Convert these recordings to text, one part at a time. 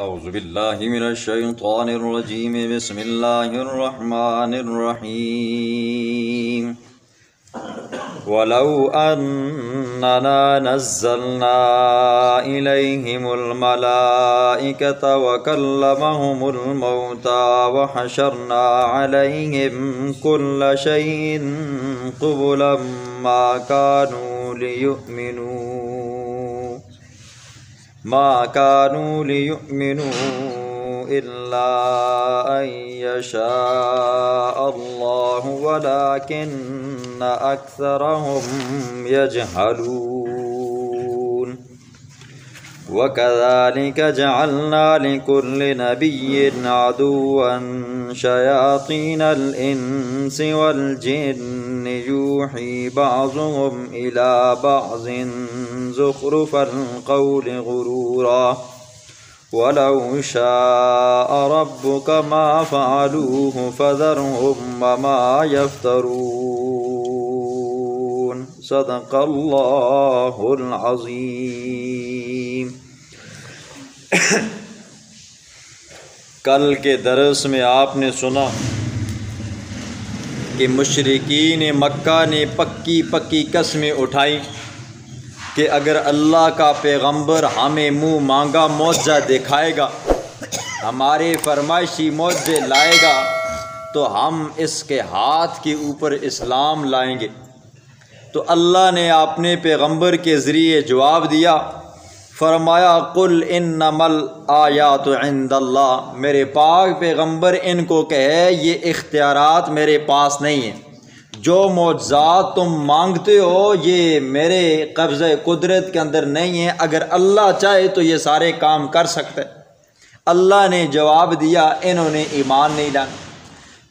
أعوذ بالله من الشيطان الرجيم بسم الله الرحمن الرحيم ولو أننا نزلنا إليهم الملائكة وكلمهم الموتى وحشرنا عليهم كل شيء قبلا ما كانوا ليؤمنوا إلا أن يشاء الله ولكن أكثرهم يجهلون وكذلك جعلنا لكل نبي عدوا شياطين الإنس والجن يوحي بعضهم إلى بعض زخرف القول غرورا ولو شاء ربك ما فعلوه فذرهم وما يفترون صدق الله العظیم۔ کل کے درس میں آپ نے سنا کہ مشرکین مکہ نے پکی پکی قسمیں اٹھائی کہ اگر اللہ کا پیغمبر ہمیں منہ مانگا معجزہ دکھائے گا، ہمارے فرمائشی معجزے لائے گا تو ہم اس کے ہاتھ کے اوپر اسلام لائیں گے۔ تو اللہ نے اپنے پیغمبر کے ذریعے جواب دیا، فرمایا قل انما الآیات عند اللہ، میرے پاک پیغمبر ان کو کہے یہ اختیارات میرے پاس نہیں ہیں، جو معجزات تم مانگتے ہو یہ میرے قبضہ قدرت کے اندر نہیں ہیں، اگر اللہ چاہے تو یہ سارے کام کر سکتا ہے۔ اللہ نے جواب دیا، انہوں نے ایمان نہیں لایا۔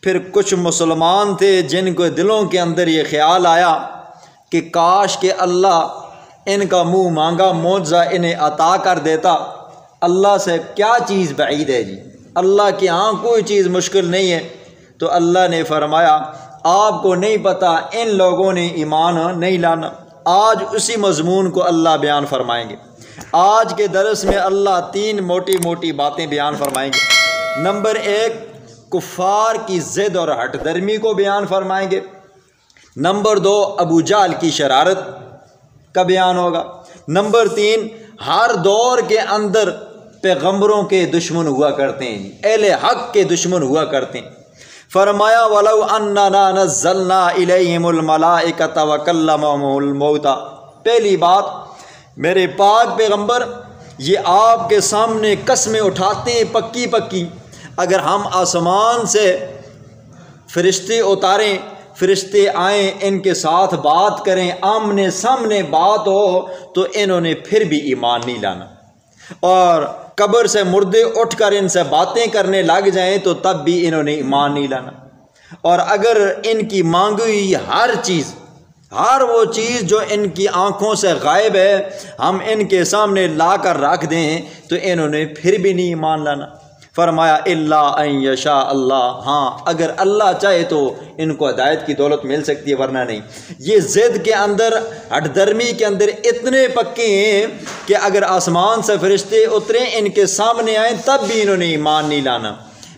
پھر کچھ مسلمان تھے جن کو دلوں کے اندر یہ خیال آیا کہ کاش کہ اللہ ان کا منہ مانگا معجزہ انہیں عطا کر دیتا، اللہ سے کیا چیز بعید ہے جی، اللہ کے ہاں کوئی چیز مشکل نہیں ہے۔ تو اللہ نے فرمایا آپ کو نہیں پتہ ان لوگوں نے ایمان نہیں لانا۔ آج اسی مضمون کو اللہ بیان فرمائیں گے۔ آج کے درس میں اللہ تین موٹی موٹی باتیں بیان فرمائیں گے۔ نمبر ایک، کفار کی ضد اور ہٹ درمی کو بیان فرمائیں گے۔ نمبر دو، ابو جہل کی شرارت کا بیان ہوگا۔ نمبر تین، ہر دور کے اندر پیغمبروں کے دشمن ہوا کرتے ہیں، اہل حق کے دشمن ہوا کرتے ہیں۔ فرمایا وَلَوْ أَنَّنَا نَزَّلْنَا إِلَيْهِمُ الْمَلَائِكَةَ وَكَلَّمَهُمُ الْمَوْتَى، پہلی بات میرے پاک پیغمبر یہ آپ کے سامنے قسمیں اٹھاتے ہیں پکی پکی، اگر ہم آسمان سے فرشتے اتاریں، فرشتے آئیں، ان کے ساتھ بات کریں، آمنے سامنے بات ہو تو انہوں نے پھر بھی ایمان نہیں لانا، اور قبر سے مردے اٹھ کر ان سے باتیں کرنے لگ جائیں تو تب بھی انہوں نے ایمان نہیں لانا، اور اگر ان کی مانگی ہوئی ہر چیز، ہر وہ چیز جو ان کی آنکھوں سے غائب ہے، ہم ان کے سامنے لا کر رکھ دیں تو انہوں نے پھر بھی نہیں ایمان لانا۔ فرمایا الا ان یشاء اللہ، ہاں اگر اللہ چاہے تو ان کو ہدایت کی دولت مل سکتی ہے، ورنہ نہیں۔ یہ ضد کے اندر، ہٹ درمی کے اندر اتنے پکے ہیں کہ اگر آسمان سے فرشتے اتریں ان کے سامنے آئیں تب بھی انہوں نے ایمان نہیں لانا،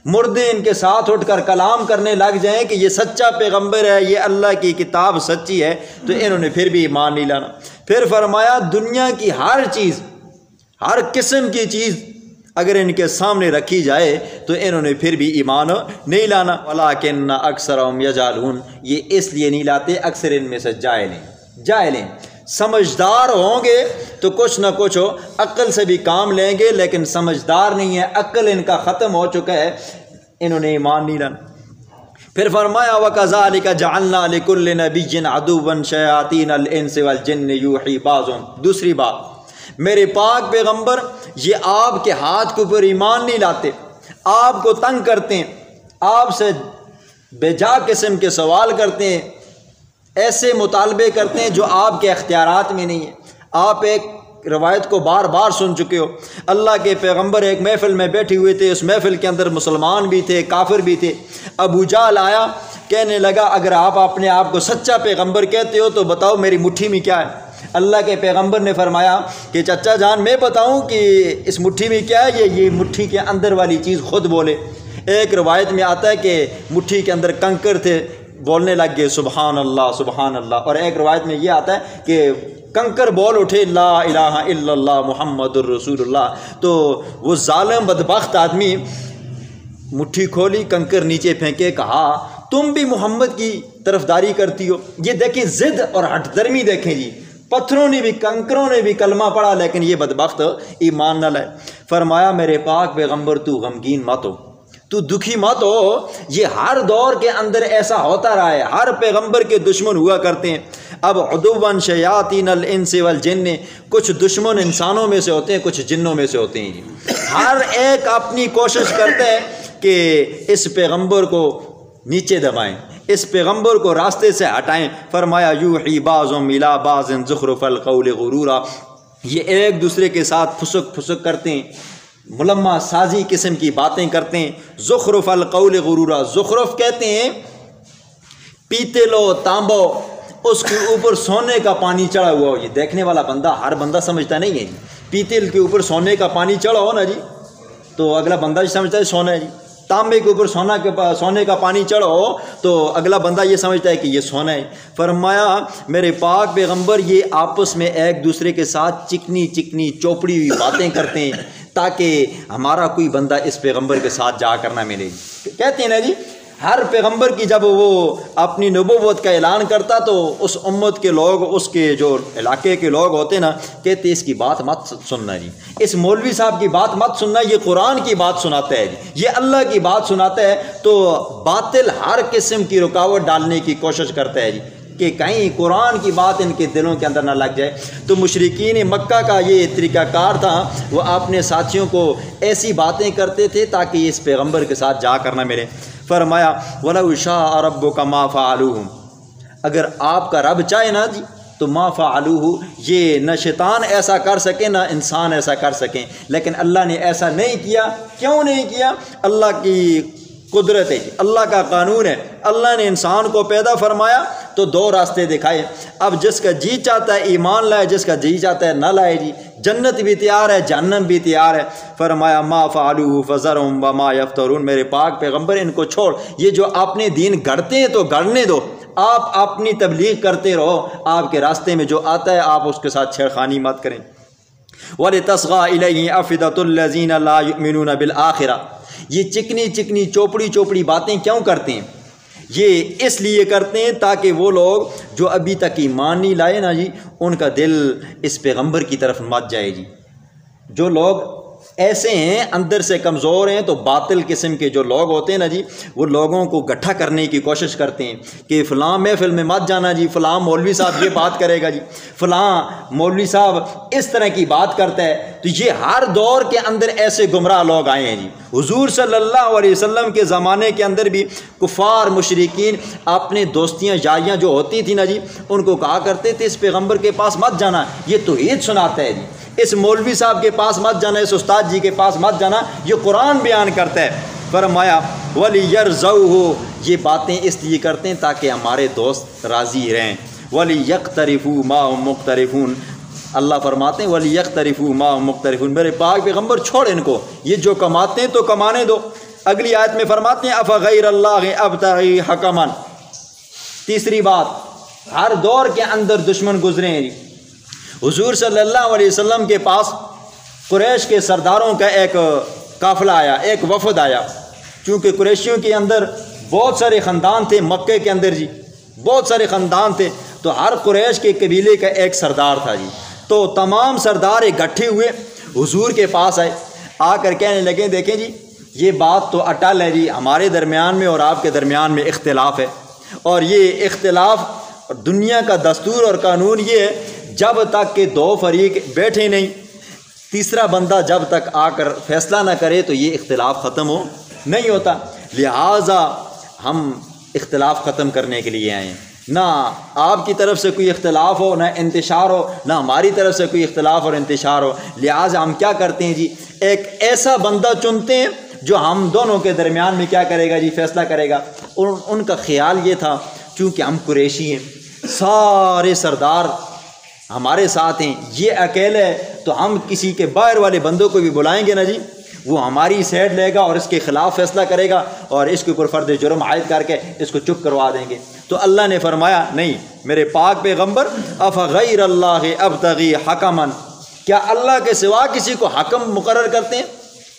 مردے ان کے ساتھ اٹھ کر کلام کرنے لگ جائیں کہ یہ سچا پیغمبر ہے، یہ اللہ کی کتاب سچی ہے، تو انہوں نے پھر بھی ایمان نہیں لانا۔ پھر فرمایا دنیا کی ہر چیز، ہر قسم کی چیز اگر ان کے سامنے رکھی جائے تو انہوں نے پھر بھی ایمان نہیں لانا۔ وَلَٰكِنَّ أَكْثَرَهُمْ يَجْهَلُونَ، یہ اس لیے نہیں لاتے، اکثر ان میں سے جاہل ہیں۔ سمجھدار ہوں گے تو کچھ نہ کچھ ہو، عقل سے بھی کام لیں گے، لیکن سمجھدار نہیں ہے، عقل ان کا ختم ہو چکا ہے، انہوں نے ایمان نہیں لانا۔ پھر فرمایا وَكَذَلِكَ جَعَلْنَا لِكُلِّ نَبِيٍّ عَدُوًّا شَيَاطِينَ الْإِنسِ وَالْجِنِّ يُوحِي بَعْضُهُمْ، دوسری بات میرے پاک پیغمبر یہ آپ کے ہاتھ کے اوپر ایمان نہیں لاتے، آپ کو تنگ کرتے ہیں، آپ سے بے جا قسم کے سوال کرتے ہیں، ایسے مطالبے کرتے ہیں جو آپ کے اختیارات میں نہیں ہیں۔ آپ ایک روایت کو بار بار سن چکے ہو، اللہ کے پیغمبر ایک محفل میں بیٹھے ہوئے تھے، اس محفل کے اندر مسلمان بھی تھے، کافر بھی تھے۔ ابو جہل آیا، کہنے لگا اگر آپ اپنے آپ کو سچا پیغمبر کہتے ہو تو بتاؤ میری مٹھی میں کیا ہے۔ اللہ کے پیغمبر نے فرمایا کہ چچا جان میں بتاؤں کہ اس مٹھی میں کیا ہے؟ یہ مٹھی کے اندر والی چیز خود بولے۔ ایک روایت میں آتا ہے کہ مٹھی کے اندر کنکر تھے، بولنے لگ گئے سبحان اللہ سبحان اللہ، اور ایک روایت میں یہ آتا ہے کہ کنکر بول اٹھے لا الہ الا اللہ محمد الرسول اللہ۔ تو وہ ظالم بدبخت آدمی مٹھی کھولی، کنکر نیچے پھینکے، کہا تم بھی محمد کی طرفداری کرتی ہو؟ یہ دیکھیں ضد اور ہٹ درمی، دیکھیں جی، پتھروں نے بھی کنکروں نے بھی کلمہ پڑھا لیکن یہ بدبخت ایمان نہ لائے۔ فرمایا میرے پاک پیغمبر تو غمگین مت ہو، تو دکھی مت ہو، یہ ہر دور کے اندر ایسا ہوتا رہا ہے، ہر پیغمبر کے دشمن ہوا کرتے ہیں۔ اب عدوًا شیاطین الانس والجن، کچھ دشمن انسانوں میں سے ہوتے ہیں، کچھ جنوں میں سے ہوتے ہیں۔ ہر ایک اپنی کوشش کرتا ہے کہ اس پیغمبر کو نیچے دبائیں، اس پیغمبر کو راستے سے ہٹائیں۔ فرمایا یوحی بعضهم الی بعض زخرف القول غرورا، یہ ایک دوسرے کے ساتھ پھسک کرتے ہیں، ملمہ سازی قسم کی باتیں کرتے ہیں۔ زخرف القول غرورا، زخرف کہتے ہیں پیتل و تانبو، اس کے اوپر سونے کا پانی چڑھا ہوا ہو۔ یہ دیکھنے والا بندہ، ہر بندہ سمجھتا نہیں ہے جی، پیتل کے اوپر سونے کا پانی چڑھا ہو نا جی تو اگلا بندہ جی سمجھتا ہے سونا ہے جی، تانبے کے اوپر سونے کا پانی چڑھا ہو تو اگلا بندہ یہ سمجھتا ہے کہ یہ سونا ہے۔ فرمایا میرے پاک پیغمبر یہ آپس میں ایک دوسرے کے ساتھ چکنی چکنی چوپڑی ہوئی باتیں کرتے ہیں تاکہ ہمارا کوئی بندہ اس پیغمبر کے ساتھ جا کر نہ ملے۔ کہتے ہیں نا جی، ہر پیغمبر کی جب وہ اپنی نبوت کا اعلان کرتا تو اس امت کے لوگ، اس کے جو علاقے کے لوگ ہوتے نا، کہتے اس کی بات مت سننا جی، اس مولوی صاحب کی بات مت سننا، یہ قرآن کی بات سناتا ہے جی، یہ اللہ کی بات سناتا ہے۔ تو باطل ہر قسم کی رکاوٹ ڈالنے کی کوشش کرتا ہے جی کہ کہیں قرآن کی بات ان کے دلوں کے اندر نہ لگ جائے۔ تو مشرکین مکہ کا یہ طریقہ کار تھا، وہ اپنے ساتھیوں کو ایسی باتیں کرتے تھے تاکہ یہ اس پیغمبر کے ساتھ جا کر نہ ملے۔ فرمایا وَلَوْ شَاءَ رَبُّكَ مَا فَعَلُوهُ، اگر آپ کا رب چاہے نا جی تو ما فعلوہ، یہ نہ شیطان ایسا کر سکے نہ انسان ایسا کر سکیں، لیکن اللہ نے ایسا نہیں کیا۔ کیوں نہیں کیا؟ اللہ کی قدرت ہے، اللہ کا قانون ہے۔ اللہ نے انسان کو پیدا فرمایا تو دو راستے دکھائے، اب جس کا جی چاہتا ہے ایمان لائے، جس کا جی چاہتا ہے نہ لائے جی، جنت بھی تیار ہے جہنم بھی تیار ہے۔ فرمایا ما فعلوہ فذرہم وما یفترون، میرے پاک پیغمبر ان کو چھوڑ، یہ جو اپنے دین گھڑتے ہیں تو گھڑنے دو، آپ اپنی تبلیغ کرتے رہو، آپ کے راستے میں جو آتا ہے آپ اس کے ساتھ چھیڑخانی مت کریں۔ وَلِتَصْغَىٰ إِلَيْهِ أَفْئِدَةُ الَّذِينَ لَا يُؤْمِنُونَ بِالْآخِرَةِ، یہ چکنی چکنی چوپڑی باتیں کیوں کرتے ہیں؟ یہ اس لیے کرتے ہیں تاکہ وہ لوگ جو ابھی تک ایمان نہیں لائے نا جی، ان کا دل اس پیغمبر کی طرف مت جائے جی۔ جو لوگ ایسے ہیں اندر سے کمزور ہیں تو باطل قسم کے جو لوگ ہوتے ہیں نا جی، وہ لوگوں کو گٹھا کرنے کی کوشش کرتے ہیں کہ فلاں محفل میں مت جانا جی، فلاں مولوی صاحب یہ بات کرے گا جی، فلاں مولوی صاحب اس طرح کی بات کرتا ہے۔ تو یہ ہر دور کے اندر ایسے گمراہ لوگ آئے ہیں جی۔ حضور صلی اللہ علیہ وسلم کے زمانے کے اندر بھی کفار مشرکین اپنے دوستیاں یاریاں جو ہوتی تھیں نا جی، ان کو کہا کرتے تھے اس پیغمبر کے پاس مت جانا، یہ توحید سناتا ہے جی، اس مولوی صاحب کے پاس مت جانا، اس استاد جی کے پاس مت جانا، یہ قرآن بیان کرتا ہے۔ فرمایا وَلِيَرْزَوْهُ، یہ باتیں اس لیے کرتے ہیں تاکہ ہمارے دوست راضی رہیں۔ وَلِيَقْتَرِفُوا مَا هُمْ مُقْتَرِفُونَ، اللہ فرماتے ہیں وَلِيَقْتَرِفُوا مَا هُمْ مُقْتَرِفُونَ، میرے پاک پیغمبر چھوڑ ان کو، یہ جو کماتے ہیں تو کمانے دو۔ اگلی آیت میں فرماتے ہیں أَفَغَيْرَ اللَّهِ أَبْتَغِي حَكَمًا، تیسری بات، ہر دور کے اندر دشمن گزرے ہیں۔ حضور صلی اللہ علیہ وسلم کے پاس قریش کے سرداروں کا ایک قافلہ آیا، ایک وفد آیا، چونکہ قریشیوں کے اندر بہت سارے خاندان تھے، مکے کے اندر جی بہت سارے خاندان تھے، تو ہر قریش کے قبیلے کا ایک سردار تھا جی۔ تو تمام سردار اکٹھے ہوئے حضور کے پاس آئے، آ کر کہنے لگے دیکھیں جی یہ بات تو اٹل ہے جی، ہمارے درمیان میں اور آپ کے درمیان میں اختلاف ہے، اور یہ اختلاف دنیا کا دستور اور قانون یہ ہے جب تک کہ دو فریق بیٹھے نہیں، تیسرا بندہ جب تک آ کر فیصلہ نہ کرے تو یہ اختلاف ختم ہو نہیں ہوتا، لہٰذا ہم اختلاف ختم کرنے کے لیے آئے ہیں، نہ آپ کی طرف سے کوئی اختلاف ہو، نہ انتشار ہو، نہ ہماری طرف سے کوئی اختلاف اور انتشار ہو، لہٰذا ہم کیا کرتے ہیں جی، ایک ایسا بندہ چنتے ہیں جو ہم دونوں کے درمیان میں کیا کرے گا جی، فیصلہ کرے گا۔ ان کا خیال یہ تھا چونکہ ہم قریشی ہیں، سارے سردار ہمارے ساتھ ہیں، یہ اکیلے ہے تو ہم کسی کے باہر والے بندوں کو بھی بلائیں گے نا جی، وہ ہماری سائڈ لے گا اور اس کے خلاف فیصلہ کرے گا اور اس کے اوپر فرد جرم عائد کر کے اس کو چپ کروا دیں گے۔ تو اللہ نے فرمایا نہیں میرے پاک پیغمبر، افغیر اللہ ابتغی حکما، کیا اللہ کے سوا کسی کو حکم مقرر کرتے ہیں؟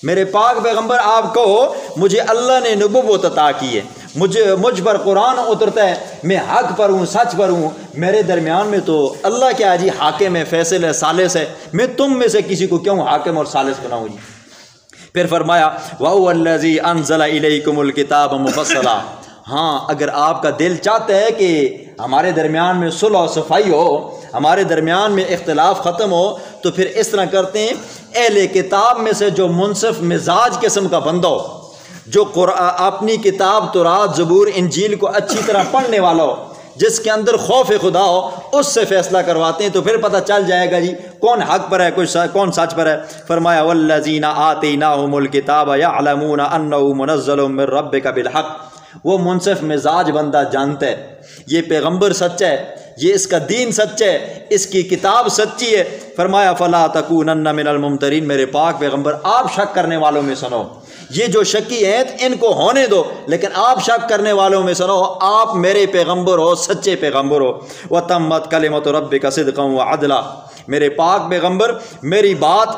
میرے پاک پیغمبر آپ کہو مجھے اللہ نے نبوت عطا کی ہے، مجھ پر قرآن اترتا ہے، میں حق پر ہوں، سچ پر ہوں، میرے درمیان میں تو اللہ کیا جی حاکم ہے، فیصل ہے، ثالث ہے، میں تم میں سے کسی کو کیوں حاکم اور ثالث بناؤں جی؟ پھر فرمایا وَهُوَ الَّذِي أَنزَلَ إِلَيْكُمُ الْكِتَابَ مُفَصَّلًا، ہاں اگر آپ کا دل چاہتا ہے کہ ہمارے درمیان میں صلح و صفائی ہو، ہمارے درمیان میں اختلاف ختم ہو، تو پھر اس طرح کرتے ہیں اہل کتاب میں سے جو منصف مزاج قسم کا بندہ ہو، جو اپنی کتاب تورات زبور انجیل کو اچھی طرح پڑھنے والا ہو، جس کے اندر خوف خدا ہو، اس سے فیصلہ کرواتے ہیں، تو پھر پتہ چل جائے گا جی کون حق پر ہے کون سچ پر ہے۔ فرمایا والذین آتیناہم الکتاب یعلمون انہ منزل من ربک بالحق، وہ منصف مزاج بندہ جانتا ہے یہ پیغمبر سچا ہے، یہ اس کا دین سچا ہے، اس کی کتاب سچی ہے۔ فرمایا فلا تکونن من الممترین، میرے پاک پیغمبر آپ شک کرنے والوں میں سنو، یہ جو شکی ہیں ان کو ہونے دو، لیکن آپ شک کرنے والوں میں سنو، آپ میرے پیغمبر ہو، سچے پیغمبر ہو۔ وَتَمَّتْ كَلِمَةُ رَبِّكَ صِدْقًا وَعَدْلًا، میرے پاک پیغمبر میری بات،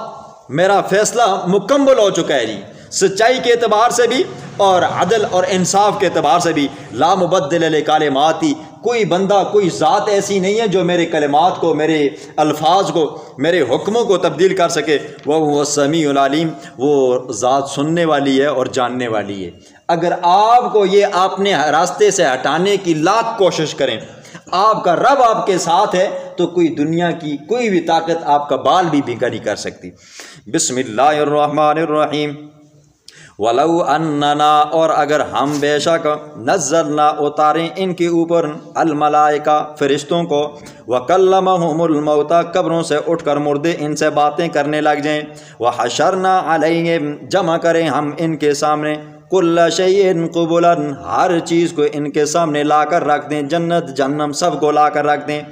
میرا فیصلہ مکمل ہو چکا ہے جی، سچائی کے اعتبار سے بھی اور عدل اور انصاف کے اعتبار سے بھی۔ لا مبدل لکلماتی، کوئی بندہ کوئی ذات ایسی نہیں ہے جو میرے کلمات کو، میرے الفاظ کو، میرے حکموں کو تبدیل کر سکے۔ وَهُوَ السَّمِيعُ الْعَلِيمُ، وہ ذات سننے والی ہے اور جاننے والی ہے۔ اگر آپ کو یہ اپنے راستے سے ہٹانے کی لاکھ کوشش کریں، آپ کا رب آپ کے ساتھ ہے، تو کوئی دنیا کی کوئی بھی طاقت آپ کا بال بھی بھینگا نہیں کر سکتی۔ بسم اللہ الرحمن الرحیم۔ وَلَوْ أَنَّنَا، اور اگر ہم بے شک نزلنا اتاریں ان کے اوپر الملائکہ فرشتوں کو، وَكَلَّمَهُمُ الْمَوْتَى قبروں سے اٹھ کر مردے ان سے باتیں کرنے لگ جائیں، وَحَشَرْنَا عَلَيْهِمْ جمع کریں ہم ان کے سامنے كُلَّ شَيْءٍ قُبُلًا ہر چیز کو ان کے سامنے لا کر رکھ دیں، جنت جہنم سب کو لا کر رکھ دیں۔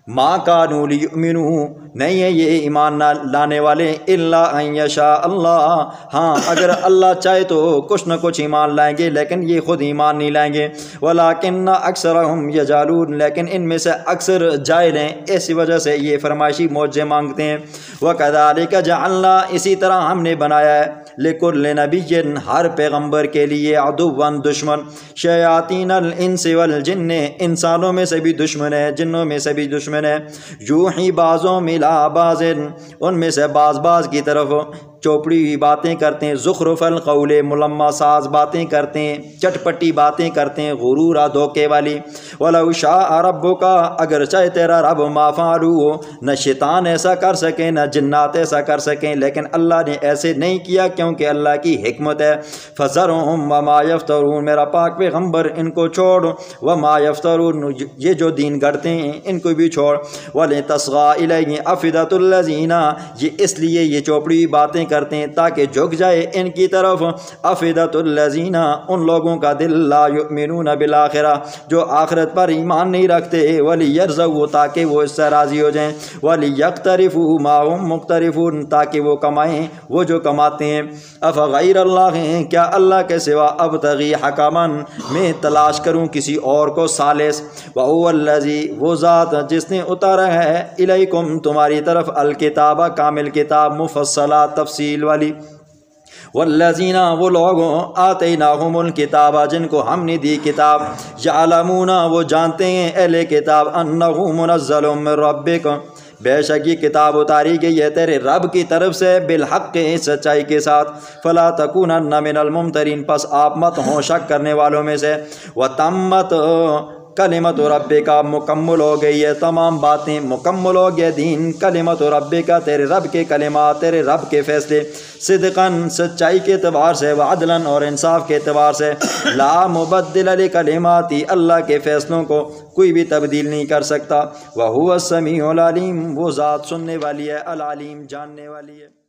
مَا كَانُوا لِيُؤْمِنُوا نہیں ہے یہ ایمان نہ لانے والے الا ان یشاء اللہ، ہاں اگر اللہ چاہے تو کچھ نہ کچھ ایمان لائیں گے، لیکن یہ خود ایمان نہیں لائیں گے۔ وَلَٰكِنَّ أَكْثَرَهُمْ يَجْهَلُونَ لیکن ان میں سے اکثر جاہل ہیں، اسی وجہ سے یہ فرمائشی معجزے مانگتے ہیں۔ وَكَذَٰلِكَ جَعَلْنَا اسی طرح ہم نے بنایا ہے لِكُلِّ نَبِيٍّ ہر پیغمبر کے لیے عدواً دشمن، شیاطین الانس والجن انسانوں میں سے بھی دشمن ہے، جنوں میں سے بھی دشمن ہے، یوحی بعضوں ملا بعض ان میں سے بعض کی طرف چوپڑی ہوئی باتیں کرتے ہیں، زخرف القول ملمہ ساز باتیں کرتے ہیں، چٹپٹی باتیں کرتے ہیں، غرورا دھوکے والی۔ وَلَوْ شَاءَ رَبُّكَ اگر چاہے تیرا رب مَا فَعَلُوهُ نہ شیطان ایسا کر سکیں نہ جنات ایسا کر سکیں، لیکن اللہ نے ایسے نہیں کیا کیونکہ اللہ کی حکمت ہے۔ فَذَرْهُمْ وَمَا يَفْتَرُونَ میرا پاک پیغمبر ان کو چھوڑ، وَمَا يَفْتَرُونَ یہ جو دین گڑھتے ہیں ان کو بھی چھوڑ۔ وَلِتَصْغَىٰ إِلَيْهِ أَفْئِدَةُ الَّذِينَ یہ اس لیے یہ چوپڑی باتیں کرتے ہیں تاکہ جھک جائے ان کی طرف افئدۃ الذین ان لوگوں کا دل لا یؤمنون بالآخرہ جو آخرت پر ایمان نہیں رکھتے، ولیرضوا تاکہ وہ اس سے راضی ہو جائیں، ولیقترفوا ما هم مقترفون تاکہ وہ کمائیں وہ جو کماتے ہیں۔ افغیر اللہ کیا اللہ کے سوا ابتغی حکما میں تلاش کروں کسی اور کو ثالث، وهو الذی وہ ذات جس نے اتارا ہے الیکم تمہاری طرف الکتاب کامل کتاب مفصلہ تفصیل والی۔ والذین وہ لوگوں آتیناہم الکتاب جن کو ہم نے دی کتاب، یعلمون وہ جانتے ہیں اہل کتاب انہ منزل من ربک بے شک یہ کتاب اتاری گئی ہے تیرے رب کی طرف سے بالحق سچائی کے ساتھ، فلا تکونن من الممترین پس آپ مت ہوں شک کرنے والوں میں سے۔ وتمت کلمت ربک مکمل ہو گئی ہے تمام باتیں، مکمل ہو گیا دین، کلمت ربک تیرے رب کے کلمات تیرے رب کے فیصلے، صدقاً سچائی کے اعتبار سے، وعدلاً اور انصاف کے اعتبار سے، لا مبدل لکلماتی اللہ کے فیصلوں کو کوئی بھی تبدیل نہیں کر سکتا، وہو السمیع العلیم وہ ذات سننے والی ہے، العلیم جاننے والی ہے۔